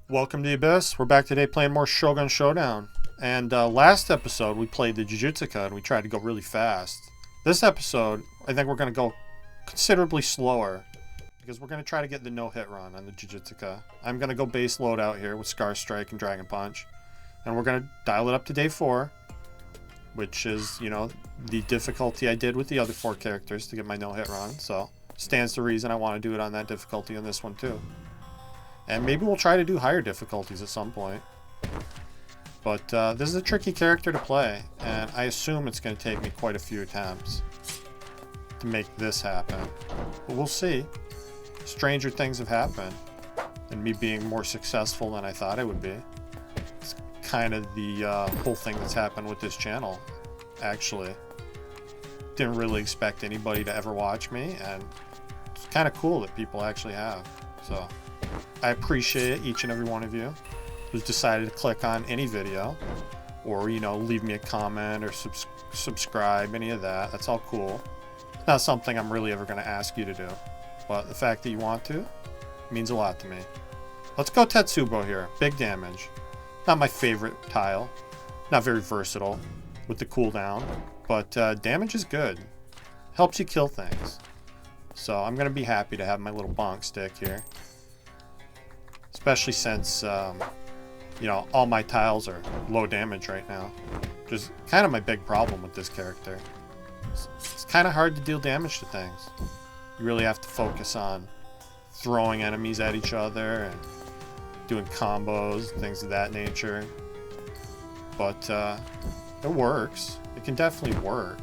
Welcome to the Abyss. We're back today playing more Shogun Showdown. And last episode we played the Jujitsuka and we tried to go really fast. This episode, I think we're going to go considerably slower because we're going to try to get the no-hit run on the Jujitsuka. I'm going to go base load out here with Scar Strike and Dragon Punch. And we're going to dial it up to day 4, which is, you know, the difficulty I did with the other 4 characters to get my no-hit run. So, stands to reason I want to do it on that difficulty on this one too. And maybe we'll try to do higher difficulties at some point. But this is a tricky character to play, and I assume it's going to take me quite a few attempts to make this happen. But we'll see. Stranger things have happened, and me being more successful than I thought I would be. It's kind of the whole thing that's happened with this channel, actually. Didn't really expect anybody to ever watch me, and it's kind of cool that people actually have. So I appreciate each and every one of you who's decided to click on any video or, you know, leave me a comment or subscribe, any of that. That's all cool. It's not something I'm really ever going to ask you to do, but the fact that you want to means a lot to me. Let's go Tetsubo here. Big damage. Not my favorite tile. Not very versatile with the cooldown, but damage is good. Helps you kill things. So I'm going to be happy to have my little bonk stick here. Especially since, you know, all my tiles are low damage right now. Which is kind of my big problem with this character. It's kind of hard to deal damage to things. You really have to focus on throwing enemies at each other and doing combos, things of that nature. But it works. It can definitely work.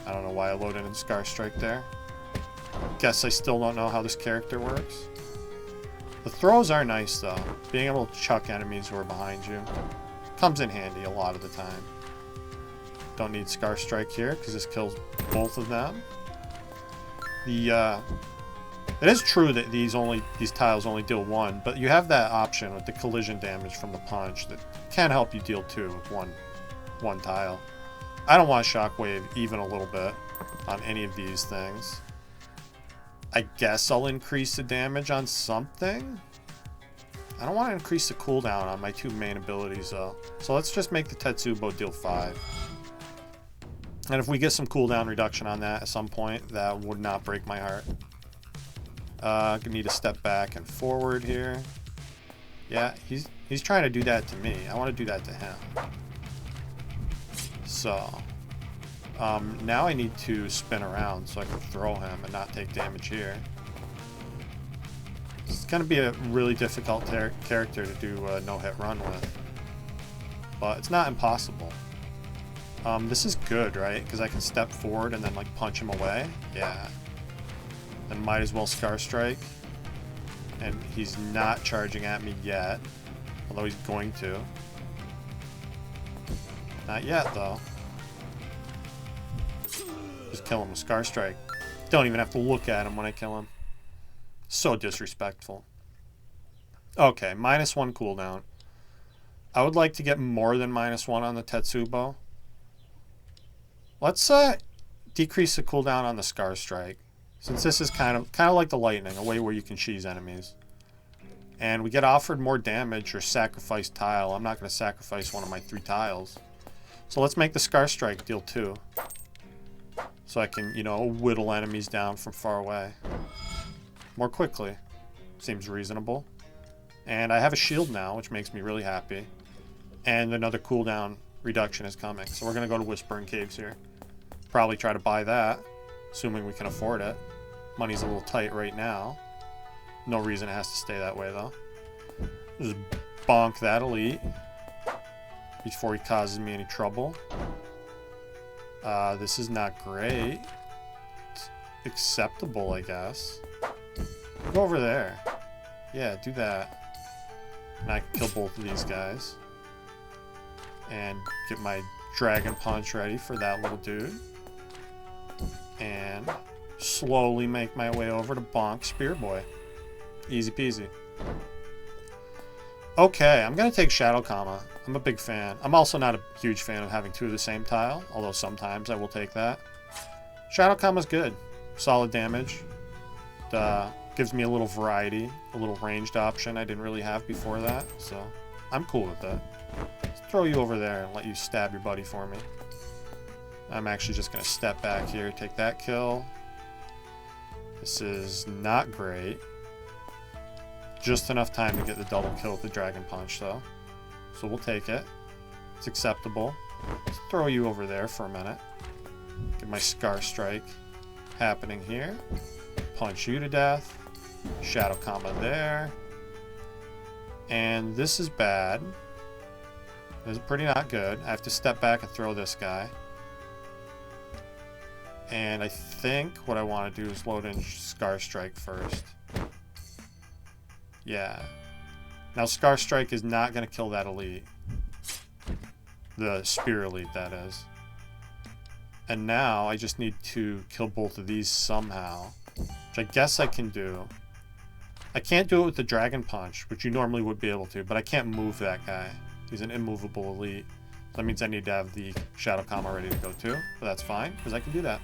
I don't know why I loaded in Scar Strike there. Guess I still don't know how this character works. The throws are nice though. Being able to chuck enemies who are behind you comes in handy a lot of the time. Don't need Scar Strike here because this kills both of them. It is true that these tiles only deal 1, but you have that option with the collision damage from the punch that can help you deal 2 with one tile. I don't want Shockwave even a little bit on any of these things. I guess I'll increase the damage on something. I don't want to increase the cooldown on my 2 main abilities though. So let's just make the Tetsubo deal 5. And if we get some cooldown reduction on that at some point, that would not break my heart. I need to step back and forward here. Yeah, he's trying to do that to me. I want to do that to him. So now I need to spin around so I can throw him and not take damage here. It's going to be a really difficult character to do a no-hit run with. But it's not impossible. This is good, right? Because I can step forward and then like punch him away. Yeah. Then might as well Scar Strike. And he's not charging at me yet. Although he's going to. Not yet, though. Just kill him with Scar Strike. Don't even have to look at him when I kill him. So disrespectful. Okay, -1 cooldown. I would like to get more than -1 on the Tetsubo. Let's decrease the cooldown on the Scar Strike. Since this is kind of like the lightning, a way where you can cheese enemies. And we get offered more damage or sacrifice tile. I'm not going to sacrifice one of my 3 tiles. So let's make the Scar Strike deal 2. So I can, you know, whittle enemies down from far away. More quickly. Seems reasonable. And I have a shield now, which makes me really happy. And another cooldown reduction is coming. So we're going to go to Whispering Caves here. Probably try to buy that, assuming we can afford it. Money's a little tight right now. No reason it has to stay that way, though. Just bonk that elite before he causes me any trouble. This is not great. It's acceptable, I guess. Go over there. Yeah, do that. And I can kill both of these guys. And get my Dragon Punch ready for that little dude. And slowly make my way over to bonk Spear Boy. Easy peasy. Okay, I'm going to take Shadow Kama. I'm a big fan. I'm also not a huge fan of having 2 of the same tile, although sometimes I will take that. Shadow Kama's good. Solid damage. Kind Gives me a little variety, a little ranged option I didn't really have before that, so I'm cool with that. Let's throw you over there and let you stab your buddy for me. I'm actually just going to step back here, take that kill. This is not great. Just enough time to get the double kill with the Dragon Punch, though. So we'll take it. It's acceptable. Let's throw you over there for a minute. Get my Scar Strike happening here. Punch you to death. Shadow Combo there. And this is bad. This is pretty not good. I have to step back and throw this guy. And I think what I want to do is load in Scar Strike first. Yeah. Now Scar Strike is not going to kill that elite. The Spear Elite, that is. And now I just need to kill both of these somehow. Which I guess I can do. I can't do it with the Dragon Punch, which you normally would be able to, but I can't move that guy. He's an immovable elite. That means I need to have the Shadow Combo ready to go too. But that's fine, because I can do that.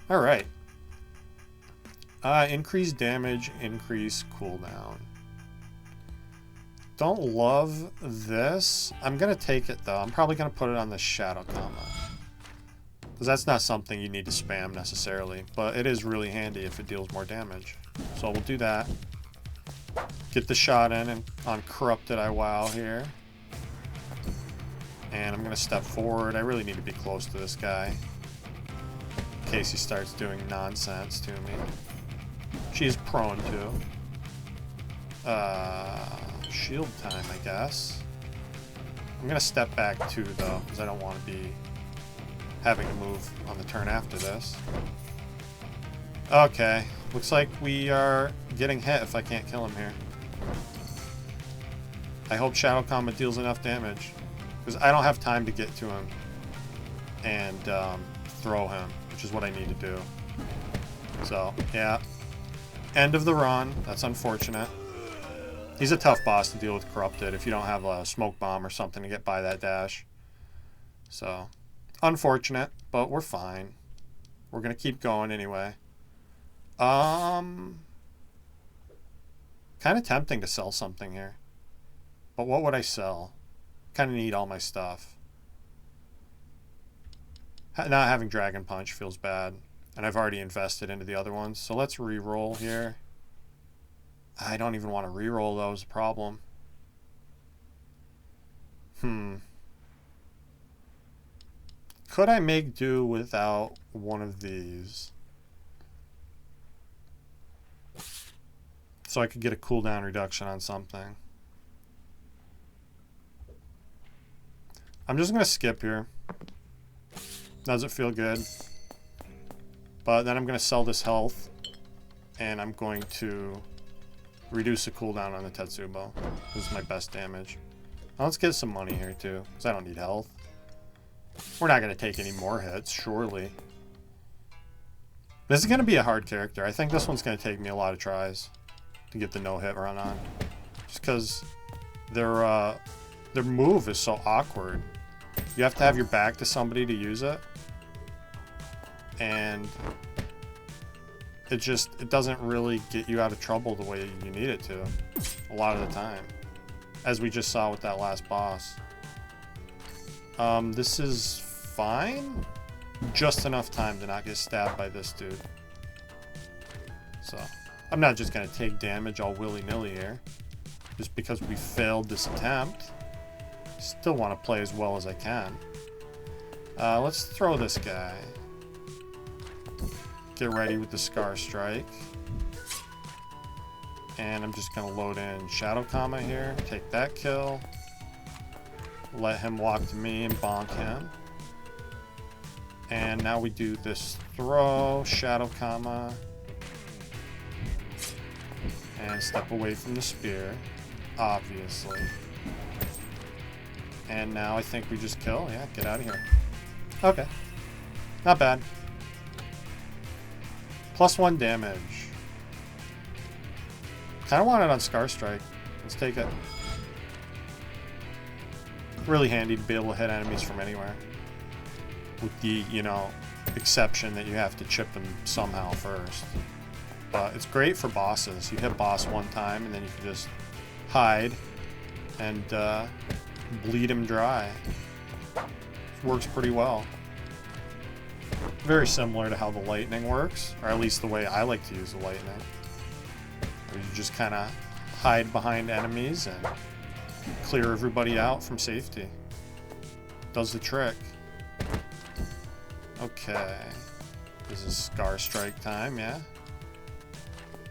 Alright. Increase damage, increase cooldown. Don't love this. I'm going to take it though. I'm probably going to put it on the Shadow Combo. Because that's not something you need to spam necessarily. But it is really handy if it deals more damage. So we'll do that. Get the shot in and on Corrupted I Wow here. And I'm going to step forward. I really need to be close to this guy. In case he starts doing nonsense to me. She's prone to. Shield time, I guess. I'm going to step back too, though, because I don't want to be having to move on the turn after this. Okay. Looks like we are getting hit if I can't kill him here. I hope Shadow Combo deals enough damage. Because I don't have time to get to him and throw him, which is what I need to do. So, yeah. End of the run. That's unfortunate. He's a tough boss to deal with Corrupted if you don't have a Smoke Bomb or something to get by that dash. So, unfortunate, but we're fine. We're going to keep going anyway. Kind of tempting to sell something here. But what would I sell? Kind of need all my stuff. Not having Dragon Punch feels bad. And I've already invested into the other ones. So let's re-roll here. I don't even want to re-roll those. Problem. Could I make do without one of these? So I could get a cooldown reduction on something. I'm just going to skip here. Doesn't feel good. But then I'm going to sell this health. And I'm going to reduce the cooldown on the Tetsubo. This is my best damage. Now let's get some money here too, because I don't need health. We're not going to take any more hits, surely. This is going to be a hard character. I think this one's going to take me a lot of tries to get the no-hit run on. Just because their move is so awkward. You have to have your back to somebody to use it. And it doesn't really get you out of trouble the way you need it to a lot of the time. As we just saw with that last boss. This is fine. Just enough time to not get stabbed by this dude. So, I'm not just going to take damage all willy-nilly here. Just because we failed this attempt. Still want to play as well as I can. Let's throw this guy. Get ready with the Scar Strike. And I'm just going to load in Shadow Combo here. Take that kill. Let him walk to me and bonk him. And now we do this throw, Shadow Combo. And step away from the spear, obviously. And now I think we just kill. Yeah, get out of here. Okay. Not bad. +1 damage. Kind of want it on Scar Strike. Let's take it. Really handy to be able to hit enemies from anywhere. With the, exception that you have to chip them somehow first. but it's great for bosses. You hit boss one time, and then you can just hide and bleed him dry. Works pretty well. Very similar to how the lightning works, or at least the way I like to use the lightning. Where you just kind of hide behind enemies and clear everybody out from safety. Does the trick. Okay. This is Scar Strike time, yeah?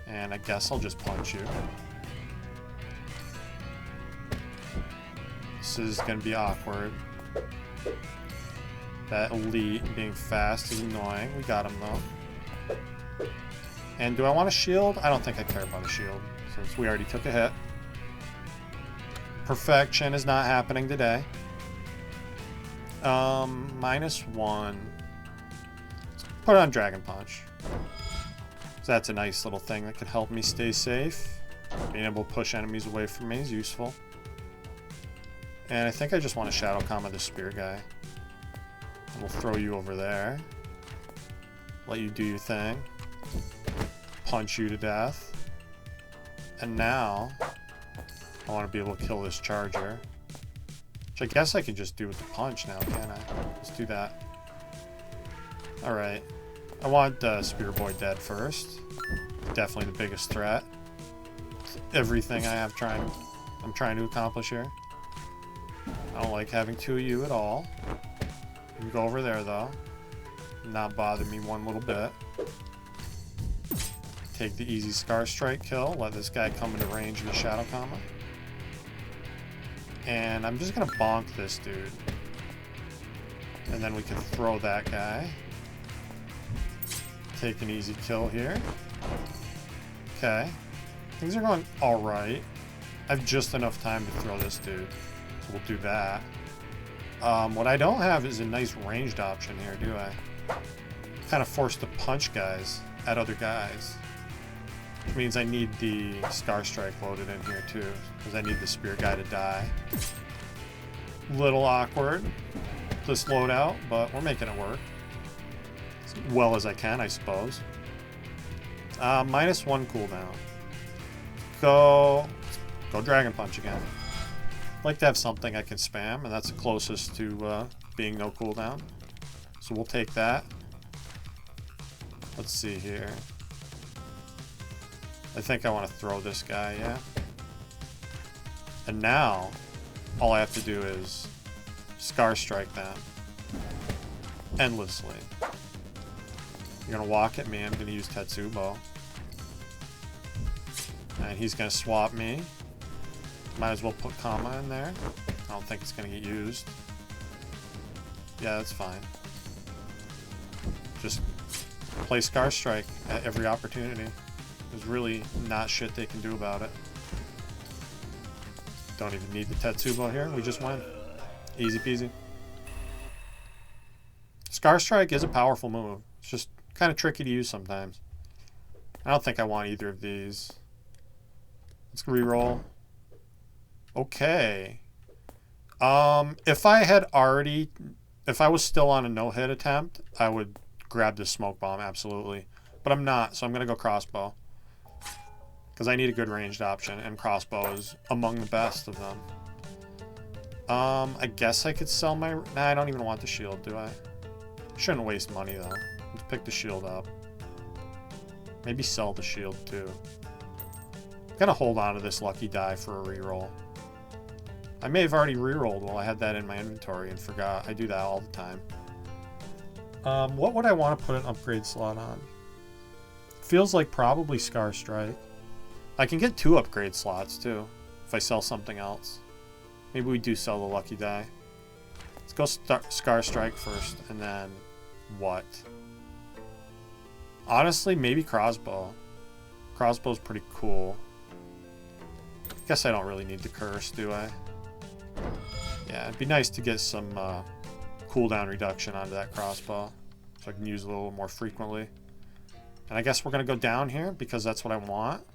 And I guess I'll just punch you. This is going to be awkward. That elite being fast is annoying. We got him though. And do I want a shield? I don't think I care about a shield, since we already took a hit. Perfection is not happening today. -1. Let's put on Dragon Punch. So that's a nice little thing that could help me stay safe. Being able to push enemies away from me is useful. And I think I just want to Shadow Comma this spear guy. And we'll throw you over there. Let you do your thing. Punch you to death. And now, I want to be able to kill this charger. Which I guess I can just do with the punch now, can't I? Let's do that. Alright. I want Spear Boy dead first. Definitely the biggest threat. Everything I'm trying to accomplish here. I don't like having two of you at all. You can go over there though. Not bother me one little bit. Take the easy Scar Strike kill. Let this guy come into range of the Shadow Comma. And I'm just gonna bonk this dude. And then we can throw that guy. Take an easy kill here. Okay. Things are going alright. I have just enough time to throw this dude. So we'll do that. What I don't have is a nice ranged option here, do I? Kind of forced to punch guys at other guys. Which means I need the Scar Strike loaded in here too. Because I need the spear guy to die. Little awkward. This loadout, but we're making it work. As well as I can, I suppose. -1 cooldown. Go Dragon Punch again. Like to have something I can spam, and that's the closest to being no cooldown. So we'll take that. Let's see here. I think I want to throw this guy, yeah. And now, all I have to do is Scar Strike them. Endlessly. You're going to walk at me, I'm going to use Tetsubo. And he's going to swap me. Might as well put Comma in there. I don't think it's going to get used. Yeah, that's fine. Just play Scar Strike at every opportunity. There's really not shit they can do about it. Don't even need the Tetsubo here. We just win. Easy peasy. Scar Strike is a powerful move. It's just kind of tricky to use sometimes. I don't think I want either of these. Let's reroll. Okay. If I was still on a no-hit attempt, I would grab this smoke bomb, absolutely. But I'm not, so I'm going to go crossbow. Because I need a good ranged option, and crossbow is among the best of them. I guess I could sell my... Nah, I don't even want the shield, do I? Shouldn't waste money, though. Let's pick the shield up. Maybe sell the shield, too. I'm going to hold on to this lucky die for a reroll. I may have already rerolled while I had that in my inventory and forgot. I do that all the time. What would I want to put an upgrade slot on? Feels like probably Scar Strike. I can get 2 upgrade slots too if I sell something else. Maybe we do sell the lucky die. Let's go Scar Strike first and then what? Honestly, maybe crossbow. Crossbow's pretty cool. Guess I don't really need the curse, do I? Yeah, it'd be nice to get some cooldown reduction onto that crossbow so I can use it a little more frequently. And I guess we're going to go down here because that's what I want.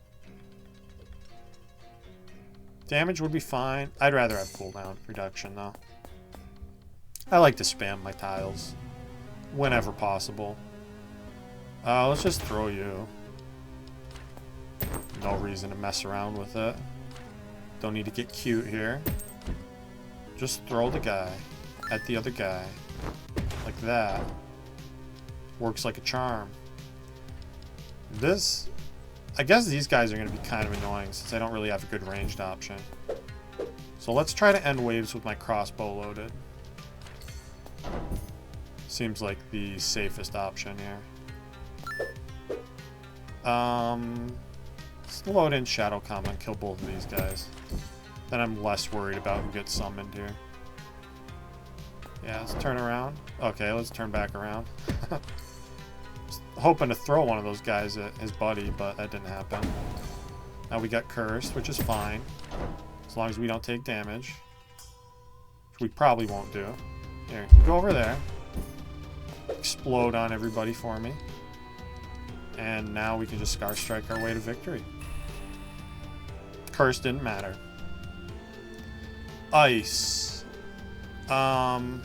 Damage would be fine. I'd rather have cooldown reduction though. I like to spam my tiles whenever possible. Let's just throw you. no reason to mess around with it. Don't need to get cute here. Just throw the guy at the other guy. Like that. Works like a charm. This... I guess these guys are going to be kind of annoying since I don't really have a good ranged option. So let's try to end waves with my crossbow loaded. Seems like the safest option here. Let's load in Shadow Comma and kill both of these guys. Then I'm less worried about who gets summoned here. Yeah, let's turn around. Okay, let's turn back around. Hoping to throw one of those guys at his buddy, but that didn't happen. Now we got cursed, which is fine. As long as we don't take damage. Which we probably won't do. Here, you go over there. Explode on everybody for me. And now we can just Scar Strike our way to victory. Curse didn't matter. Ice. Not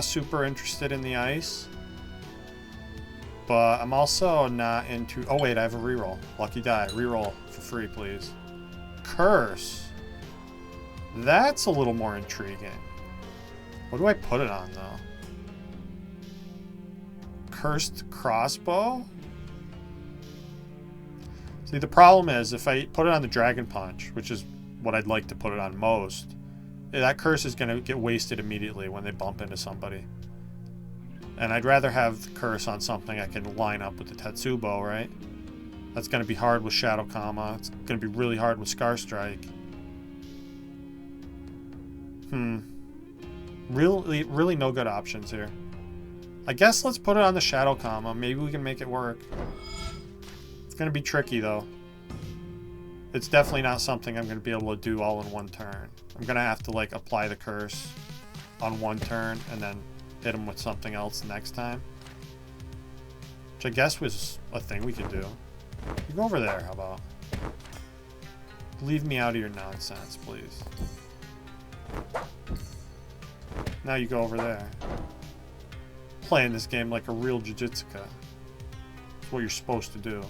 super interested in the ice. But I'm also not into... Oh, wait, I have a reroll. Lucky die. Reroll for free, please. Curse. That's a little more intriguing. What do I put it on, though? Cursed crossbow? See, the problem is if I put it on the Dragon Punch, which is what I'd like to put it on most, that curse is going to get wasted immediately when they bump into somebody. And I'd rather have the curse on something I can line up with the Tetsubo, right? That's going to be hard with Shadow Comma. It's going to be really hard with Scar Strike. Really no good options here. I guess let's put it on the Shadow Comma. Maybe we can make it work. It's going to be tricky, though. It's definitely not something I'm going to be able to do all in one turn. I'm going to have to, like, apply the curse on one turn and then hit him with something else next time. Which I guess was a thing we could do. You go over there, how about? Leave me out of your nonsense, please. Now you go over there. Playing this game like a real Jujitsuka. That's what you're supposed to do.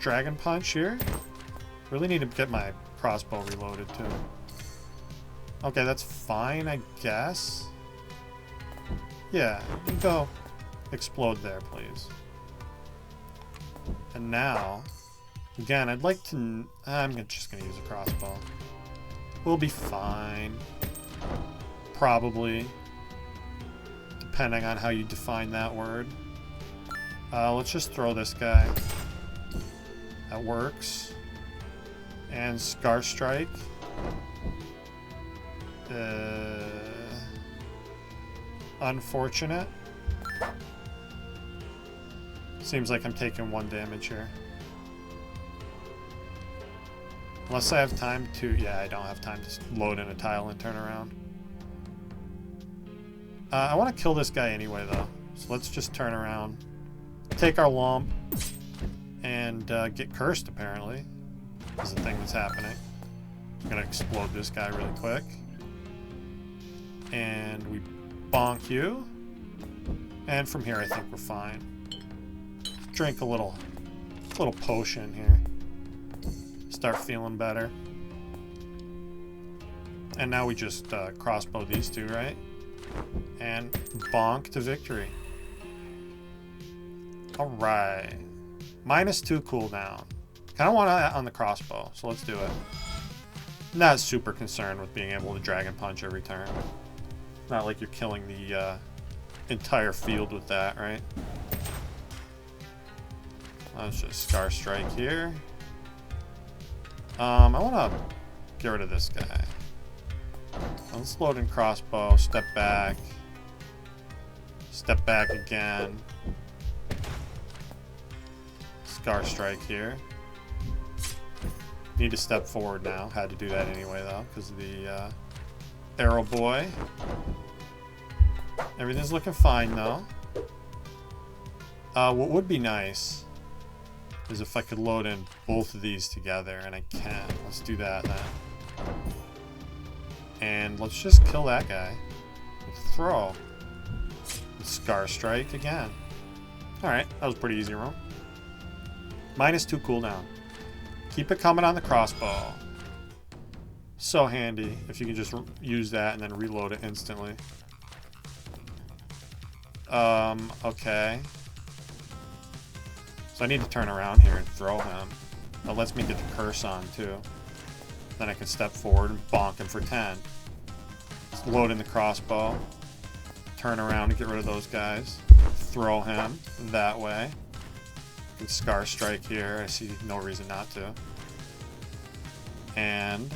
Dragon Punch here. Really need to get my crossbow reloaded too. Okay, that's fine, I guess. Yeah, you go explode there, please. And now, again, I'd like to... I'm just going to use a crossbow. We'll be fine. Probably. Depending on how you define that word. Let's just throw this guy. That works. And Scar Strike. Unfortunate. Seems like I'm taking 1 damage here. Unless I have time to... Yeah, I don't have time to load in a tile and turn around. I want to kill this guy anyway, though. So let's just turn around. Take our lump. And get cursed, apparently. Is the thing that's happening. I'm going to explode this guy really quick. And we bonk you. And from here, I think we're fine. Drink a little potion here. Start feeling better. And now we just crossbow these two, right? And bonk to victory. Alright. -2 cooldown. Kind of want that on the crossbow, so let's do it. Not super concerned with being able to Dragon Punch every turn. Not like you're killing the entire field with that, right? Let's just Scar Strike here. I want to get rid of this guy. Let's load in crossbow, step back again. Scar Strike here. Need to step forward now. Had to do that anyway, though, because of the arrow boy. Everything's looking fine, though. What would be nice is if I could load in both of these together, and I can. Let's do that then. And let's just kill that guy with a throw. With Scar Strike again. Alright, that was a pretty easy room. -2 cooldown. Keep it coming on the crossbow. So handy if you can just use that and then reload it instantly. Okay. So I need to turn around here and throw him. That lets me get the curse on too. Then I can step forward and bonk him for 10. Just load in the crossbow. Turn around and get rid of those guys. Throw him that way. I can Scar Strike here. I see no reason not to. And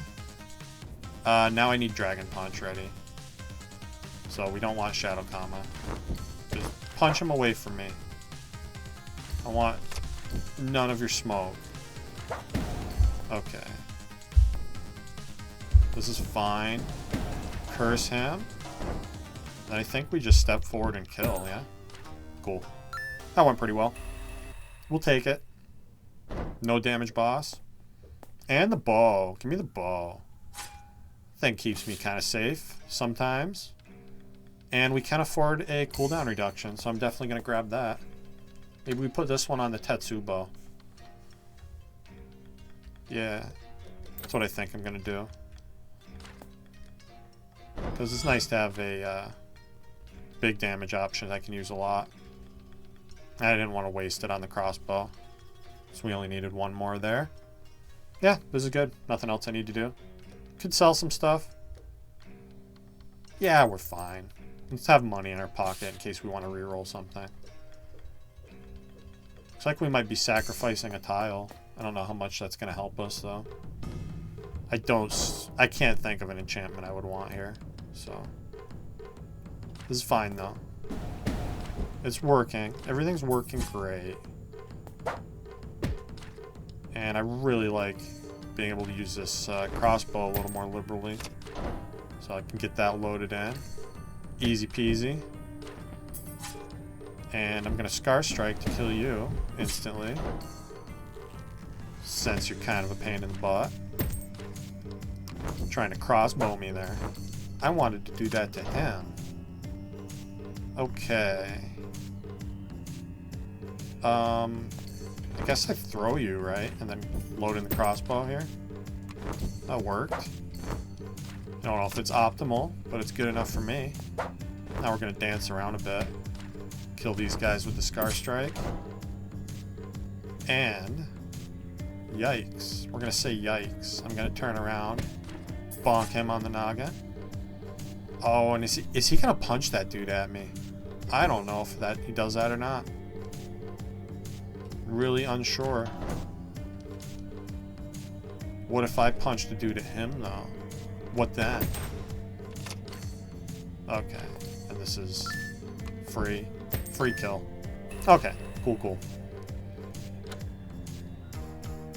now I need Dragon Punch ready. So we don't want Shadow Kama. Just punch him away from me. I want none of your smoke. Okay. This is fine. Curse him. And I think we just step forward and kill, yeah? Cool. That went pretty well. We'll take it. No damage, boss. And the bow. Give me the bow. Thing keeps me kind of safe sometimes. And we can afford a cooldown reduction, so I'm definitely going to grab that. Maybe we put this one on the Tetsubo. Yeah. That's what I think I'm going to do. Because it's nice to have a big damage option I can use a lot. I didn't want to waste it on the crossbow. So we only needed one more there. Yeah, this is good. Nothing else I need to do. Could sell some stuff. Yeah, we're fine. Let's have money in our pocket in case we want to reroll something. Looks like we might be sacrificing a tile. I don't know how much that's going to help us, though. I can't think of an enchantment I would want here. So, this is fine, though. It's working. Everything's working great. And I really like being able to use this crossbow a little more liberally. So I can get that loaded in. Easy peasy. And I'm going to Scar Strike to kill you instantly. Since you're kind of a pain in the butt. Trying to crossbow me there. I wanted to do that to him. Okay. I guess I throw you, right? And then load in the crossbow here. That worked. I don't know if it's optimal, but it's good enough for me. Now we're going to dance around a bit. Kill these guys with the Scar Strike. And... yikes. We're going to say yikes. I'm going to turn around. Bonk him on the noggin. Oh, and is he going to punch that dude at me? I don't know if he does that or not. Really unsure. What if I punch the dude at him, though? What then? Okay. And this is free. Free kill. Okay. Cool, cool.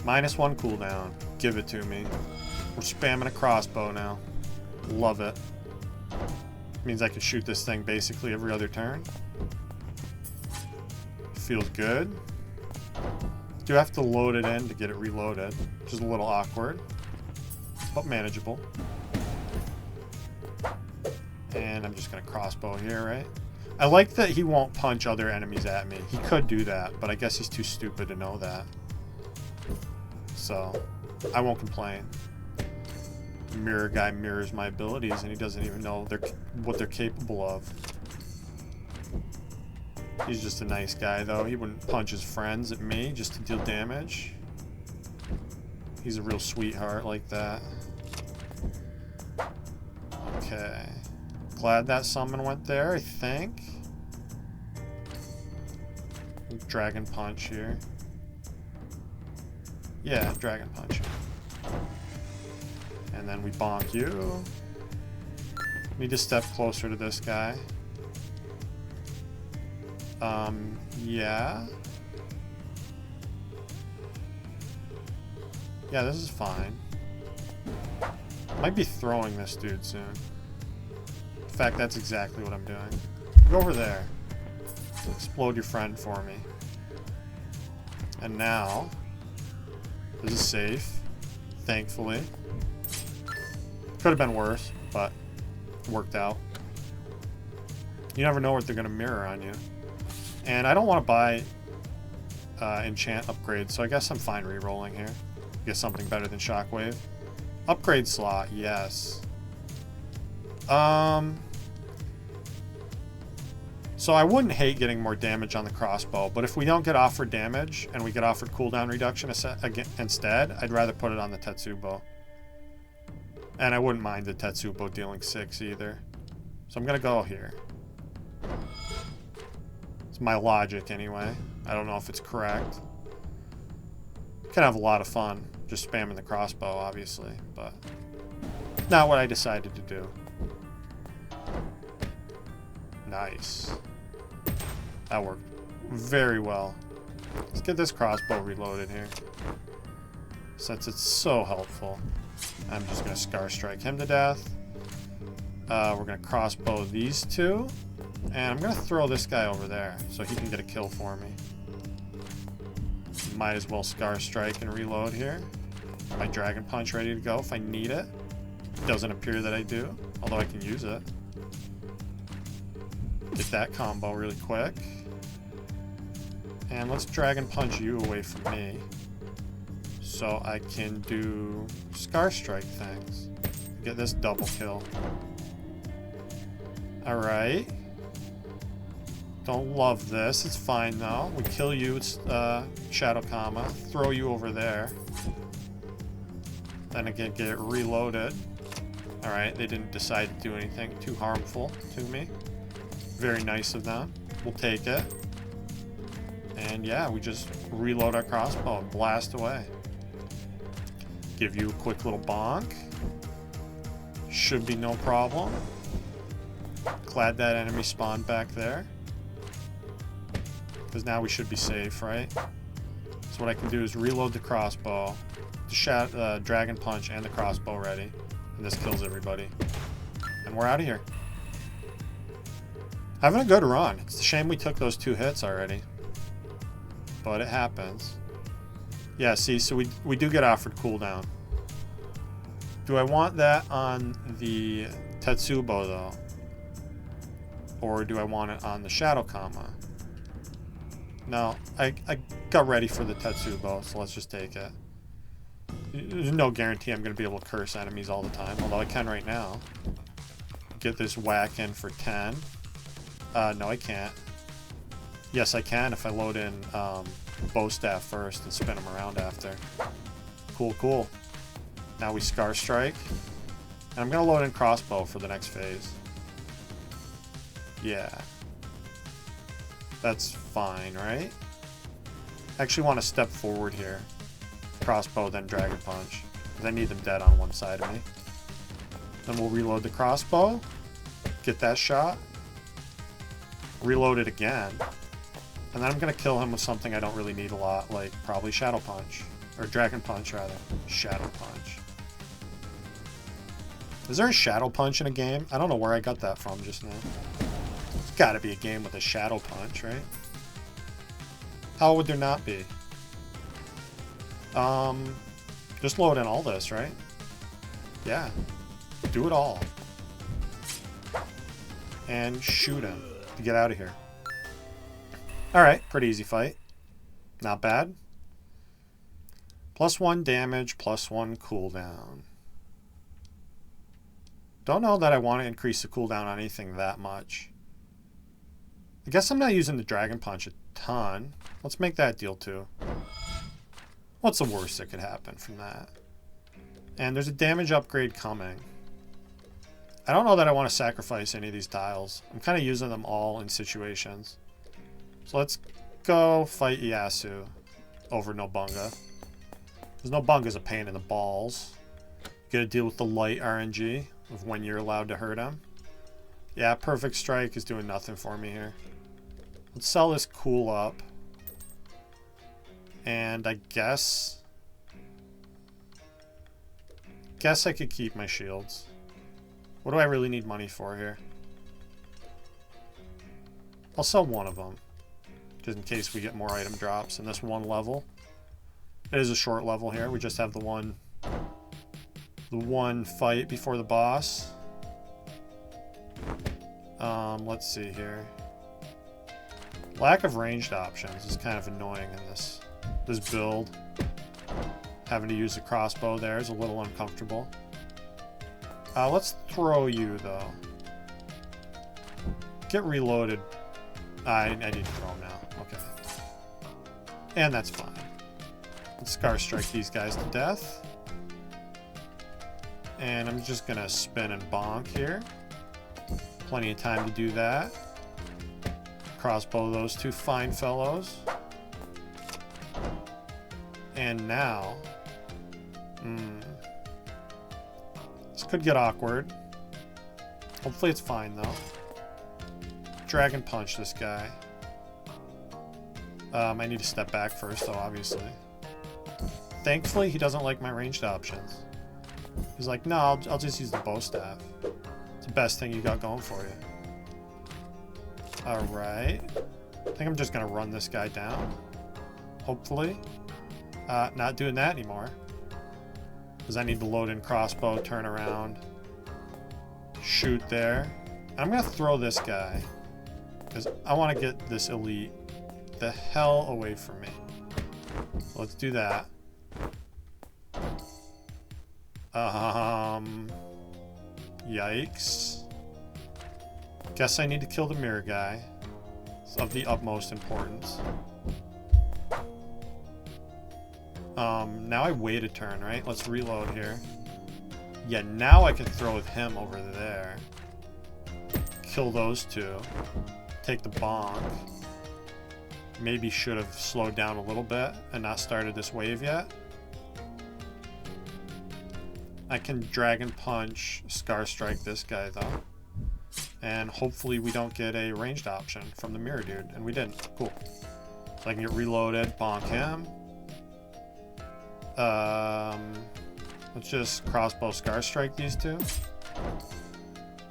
-1 cooldown. Give it to me. We're spamming a crossbow now. Love it. Means I can shoot this thing basically every other turn. Feels good. Do have to load it in to get it reloaded, which is a little awkward, but manageable. And I'm just going to crossbow here, right? I like that he won't punch other enemies at me. He could do that, but I guess he's too stupid to know that. So, I won't complain. Mirror guy mirrors my abilities, and he doesn't even know what they're capable of. He's just a nice guy, though. He wouldn't punch his friends at me just to deal damage. He's a real sweetheart like that. Okay. Glad that summon went there, I think. Dragon Punch here. Yeah, Dragon Punch. And then we bonk you. Need to step closer to this guy. Yeah. Yeah, this is fine. Might be throwing this dude soon. In fact, that's exactly what I'm doing. Go over there. Explode your friend for me. And now, this is safe. Thankfully. Could have been worse, but it worked out. You never know what they're going to mirror on you. And I don't want to buy enchant upgrades, so I guess I'm fine re-rolling here. Get something better than Shockwave. Upgrade slot, yes. So I wouldn't hate getting more damage on the crossbow, but if we don't get offered damage and we get offered cooldown reduction instead, I'd rather put it on the Tetsubo. And I wouldn't mind the Tetsubo dealing 6 either. So I'm going to go here. It's my logic anyway. I don't know if it's correct. Can have a lot of fun just spamming the crossbow, obviously, but not what I decided to do. Nice. That worked very well. Let's get this crossbow reloaded here, since it's so helpful. I'm just going to Scar Strike him to death. We're going to crossbow these two. And I'm going to throw this guy over there so he can get a kill for me. Might as well Scar Strike and reload here. My Dragon Punch ready to go if I need it. Doesn't appear that I do, although I can use it. Get that combo really quick. And let's Dragon Punch you away from me, so I can do Scar Strike things. Get this double kill. Alright. Don't love this. It's fine though. We kill you. It's Shadow Kama. Throw you over there. Then again, get it reloaded. Alright, they didn't decide to do anything too harmful to me. Very nice of them. We'll take it. And yeah, we just reload our crossbow and blast away. Give you a quick little bonk. Should be no problem. Glad that enemy spawned back there. Because now we should be safe, right? So what I can do is reload the crossbow, the Dragon Punch, and the crossbow ready. And this kills everybody. And we're out of here. Having a good run. It's a shame we took those 2 hits already. But it happens. Yeah, see, so we do get offered cooldown. Do I want that on the Tetsubo, though? Or do I want it on the Shadow Kama? No, I got ready for the Tetsubo, so let's just take it. There's no guarantee I'm going to be able to curse enemies all the time, although I can right now. Get this whack in for 10. No, I can't. Yes, I can if I load in Bow Staff first and spin them around after. Cool, cool. Now we Scar Strike. And I'm going to load in Crossbow for the next phase. Yeah. That's fine, right? I actually want to step forward here. Crossbow, then Dragon Punch. Because I need them dead on one side of me. Then we'll reload the crossbow. Get that shot. Reload it again. And then I'm going to kill him with something I don't really need a lot, like probably Shadow Punch. Or Dragon Punch, rather. Shadow Punch. Is there a Shadow Punch in a game? I don't know where I got that from just now. There's got to be a game with a Shadow Punch, right? How would there not be? Just load in all this, right? Yeah. Do it all. And shoot him to get out of here. Alright, pretty easy fight. Not bad. +1 damage, +1 cooldown. Don't know that I want to increase the cooldown on anything that much. I guess I'm not using the Dragon Punch a ton. Let's make that deal too. What's the worst that could happen from that? And there's a damage upgrade coming. I don't know that I want to sacrifice any of these tiles. I'm kind of using them all in situations. So let's go fight Ieyasu over Nobunga. Because Nobunga's a pain in the balls. You gotta deal with the light RNG of when you're allowed to hurt him. Yeah, Perfect Strike is doing nothing for me here. Let's sell this cool up. And I guess I could keep my shields. What do I really need money for here? I'll sell one of them, just in case we get more item drops in this one level. It is a short level here. We just have the one fight before the boss. Let's see here. Lack of ranged options is kind of annoying in this build. Having to use the crossbow there is a little uncomfortable. Let's throw you, though. Get reloaded. I need to throw him now. Okay. And that's fine. Let's Scar Strike these guys to death. And I'm just going to spin and bonk here. Plenty of time to do that. Crossbow those two fine fellows. And now... this could get awkward. Hopefully it's fine, though. Dragon Punch this guy. I need to step back first, though, obviously. Thankfully, he doesn't like my ranged options. He's like, no, I'll just use the bow staff. It's the best thing you got going for you. Alright. I think I'm just going to run this guy down. Hopefully. Not doing that anymore. Because I need to load in crossbow, turn around, shoot there. I'm going to throw this guy. Because I want to get this elite the hell away from me. Let's do that. Yikes. Guess I need to kill the mirror guy. It's of the utmost importance. Now I wait a turn, right? Let's reload here. Yeah, now I can throw with him over there. Kill those two. Take the bonk. Maybe should have slowed down a little bit and not started this wave yet. I can Dragon Punch, Scar Strike this guy, though. And hopefully we don't get a ranged option from the mirror dude. And we didn't. Cool. So I can get reloaded, bonk him. Let's just crossbow Scar Strike these two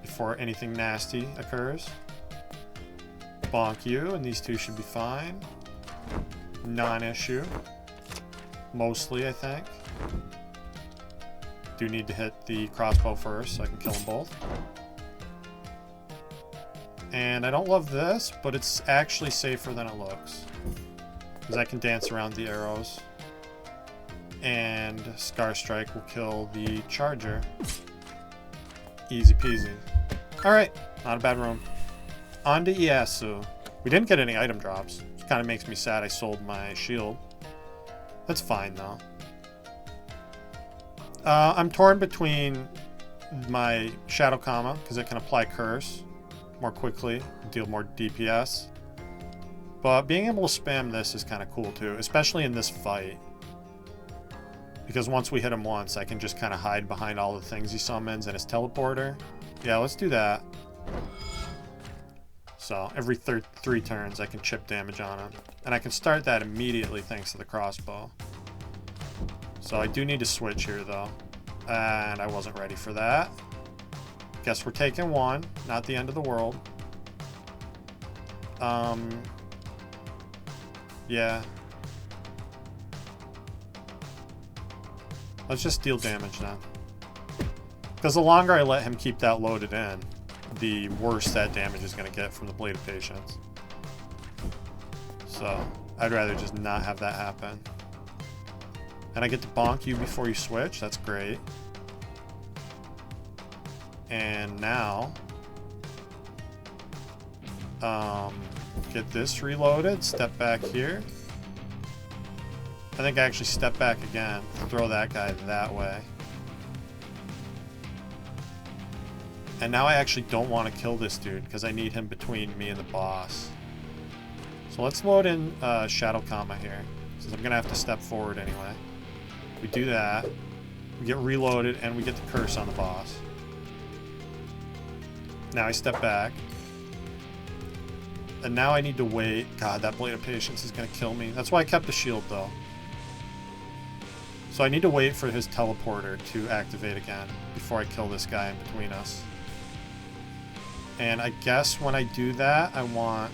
before anything nasty occurs. Bonk you, and these two should be fine. Non-issue. Mostly, I think. Do need to hit the crossbow first so I can kill them both. And I don't love this, but it's actually safer than it looks. Because I can dance around the arrows. And Scar Strike will kill the charger. Easy peasy. Alright, not a bad room. On to Ieyasu. We didn't get any item drops. It kind of makes me sad I sold my shield. That's fine, though. I'm torn between my Shadow Kama, because it can apply Curse more quickly, deal more DPS. But being able to spam this is kind of cool, too, especially in this fight. Because once we hit him once, I can just kind of hide behind all the things he summons and his teleporter. Yeah, let's do that. So every 3 turns, I can chip damage on him. And I can start that immediately thanks to the crossbow. So I do need to switch here, though. And I wasn't ready for that. Guess we're taking one. Not the end of the world. Yeah. Let's just deal damage now. Because the longer I let him keep that loaded in, the worse that damage is going to get from the Blade of Patience. So, I'd rather just not have that happen. And I get to bonk you before you switch. That's great. And now... get this reloaded. Step back here. I think I actually step back again. Throw that guy that way. And now I actually don't want to kill this dude because I need him between me and the boss. So let's load in Shadow Kama here, since I'm going to have to step forward anyway. We do that. We get reloaded and we get the curse on the boss. Now I step back. And now I need to wait. God, that Blade of Patience is going to kill me. That's why I kept the shield, though. So I need to wait for his teleporter to activate again before I kill this guy in between us. And I guess when I do that, I want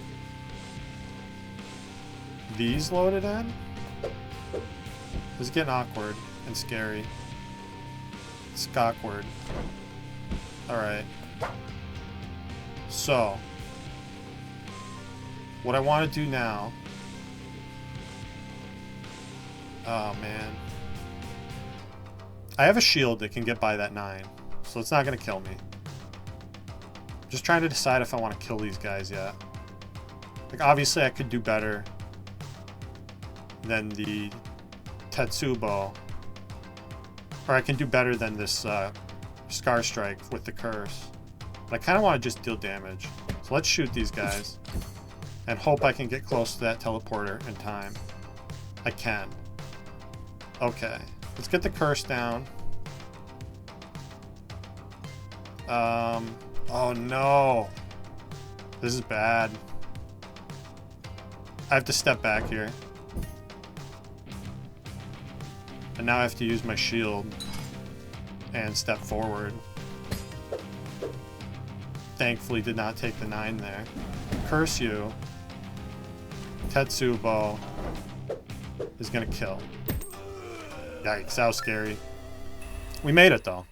these loaded in. This is getting awkward and scary. It's awkward. Alright. So, What I want to do now... Oh, man. I have a shield that can get by that 9, so it's not going to kill me. I'm just trying to decide if I want to kill these guys yet. Like, obviously I could do better than the Tetsubo. Or I can do better than this Scar Strike with the Curse. But I kind of want to just deal damage. So let's shoot these guys. And hope I can get close to that teleporter in time. I can. Okay. Let's get the Curse down. Oh no. This is bad. I have to step back here. And now I have to use my shield and step forward. Thankfully did not take the 9 there. Curse you. Tetsubo is gonna kill. Yikes, that was scary. We made it though.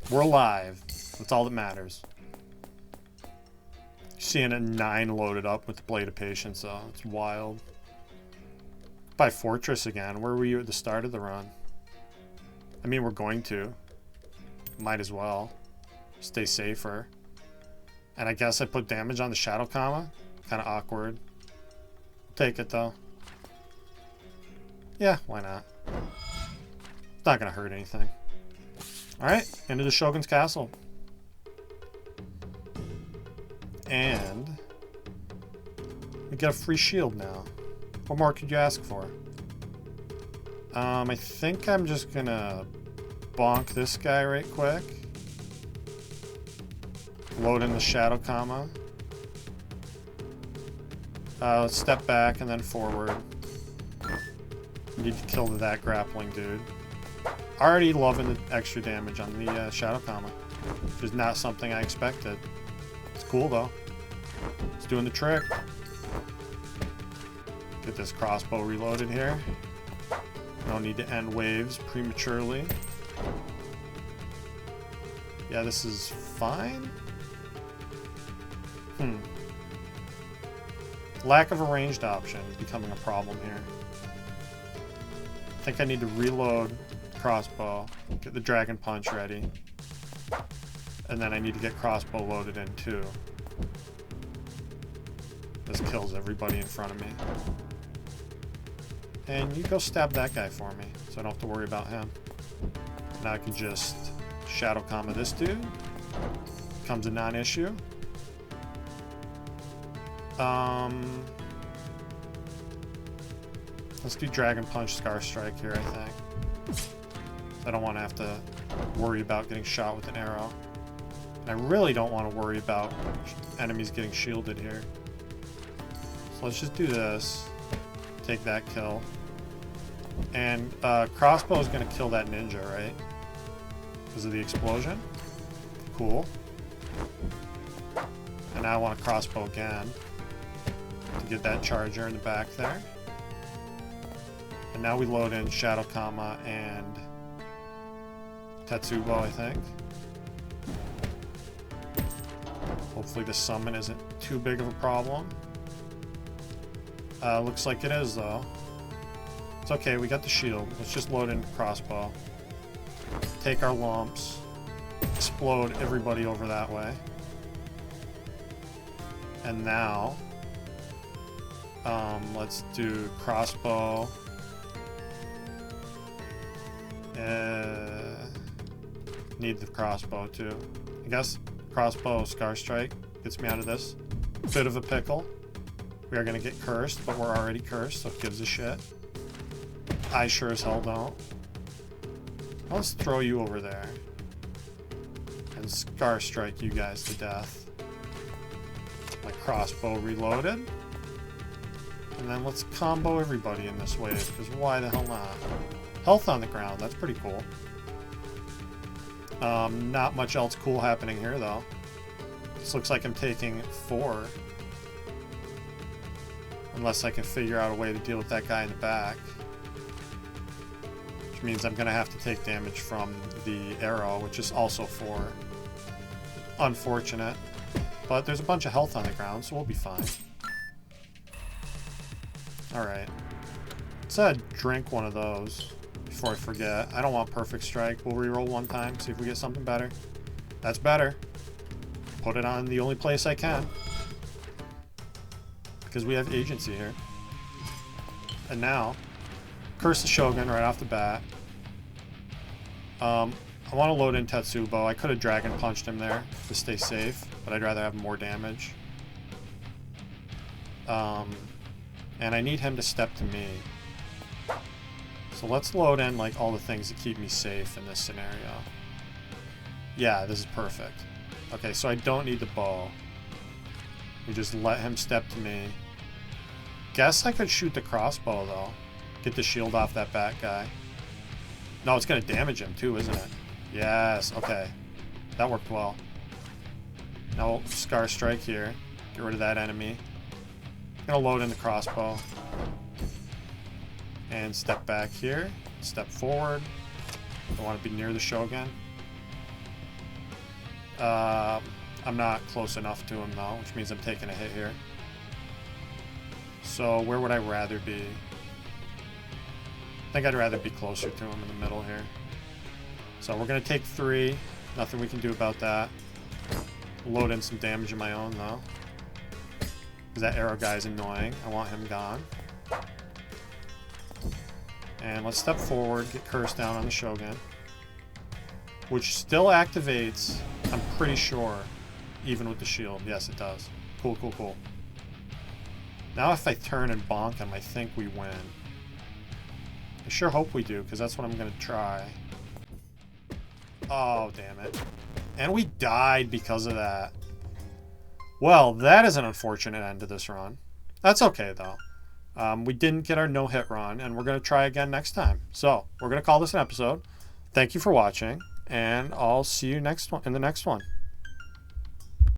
We're alive. That's all that matters. Seeing a 9 loaded up with the Blade of Patience though. It's wild. By Fortress again. Where were you at the start of the run? I mean, we're going to. Might as well. Stay safer. And I guess I put damage on the Shadow Kama. Kind of awkward. Take it though. Yeah, why not? It's not going to hurt anything. Alright, into the Shogun's Castle. And we get a free shield now. What more could you ask for? I think I'm just gonna bonk this guy right quick. Load in the Shadow Kama. Let's step back and then forward. Need to kill that grappling dude. Already loving the extra damage on the Shadow Kama. Which is not something I expected. It's cool though. It's doing the trick. Get this crossbow reloaded here. No need to end waves prematurely. Yeah, this is fine. Lack of a ranged option is becoming a problem here. I think I need to reload crossbow, get the Dragon Punch ready. And then I need to get crossbow loaded in too. This kills everybody in front of me. And you go stab that guy for me, so I don't have to worry about him. Now I can just Shadow Kama this dude. Becomes a non-issue. Let's do Dragon Punch Scar Strike here, I think. I don't want to have to worry about getting shot with an arrow. And I really don't want to worry about enemies getting shielded here. So let's just do this. Take that kill. And crossbow is going to kill that ninja, right? Because of the explosion. Cool. And now I want a crossbow again to get that charger in the back there. And now we load in Shadow Kama and Tetsubo, I think. Hopefully the summon isn't too big of a problem. Looks like it is though. It's okay, we got the shield. Let's just load in crossbow. Take our lumps. Explode everybody over that way. And now, let's do crossbow. Need the crossbow too. I guess crossbow Scar Strike gets me out of this bit of a pickle. We are going to get cursed, but we're already cursed, so it gives a shit. I sure as hell don't. Let's throw you over there. And Scar Strike you guys to death. My crossbow reloaded. And then let's combo everybody in this wave, because why the hell not? Health on the ground, that's pretty cool. Not much else cool happening here, though. This looks like I'm taking 4. Unless I can figure out a way to deal with that guy in the back. Which means I'm going to have to take damage from the arrow, which is also 4. Unfortunate. But there's a bunch of health on the ground, so we'll be fine. Alright. Let's drink one of those before I forget. I don't want perfect strike. We'll reroll one time, see if we get something better. That's better. Put it on the only place I can. Because we have agency here. And now, curse the Shogun right off the bat. I want to load in Tetsubo. I could have Dragon Punched him there to stay safe, but I'd rather have more damage. And I need him to step to me. So let's load in like all the things that keep me safe in this scenario. Yeah, this is perfect. Okay, so I don't need the bow. We just let him step to me. Guess I could shoot the crossbow though. Get the shield off that bat guy. No, it's gonna damage him too, isn't it? Yes, okay. That worked well. Now we'll Scar Strike here. Get rid of that enemy. Gonna load in the crossbow. And step back here. Step forward. Don't want to be near the Shogun. I'm not close enough to him though, which means I'm taking a hit here. So where would I rather be? I think I'd rather be closer to him in the middle here. So we're going to take 3. Nothing we can do about that. Load in some damage of my own though. Because that arrow guy is annoying. I want him gone. And let's step forward, get Curse down on the Shogun. Which still activates, I'm pretty sure, even with the shield. Yes, it does. Cool, cool, cool. Now if I turn and bonk him, I think we win. I sure hope we do, because that's what I'm going to try. Oh, damn it. And we died because of that. Well, that is an unfortunate end to this run. That's okay, though. We didn't get our no-hit run, and we're going to try again next time. So, we're going to call this an episode. Thank you for watching, and I'll see you in the next one.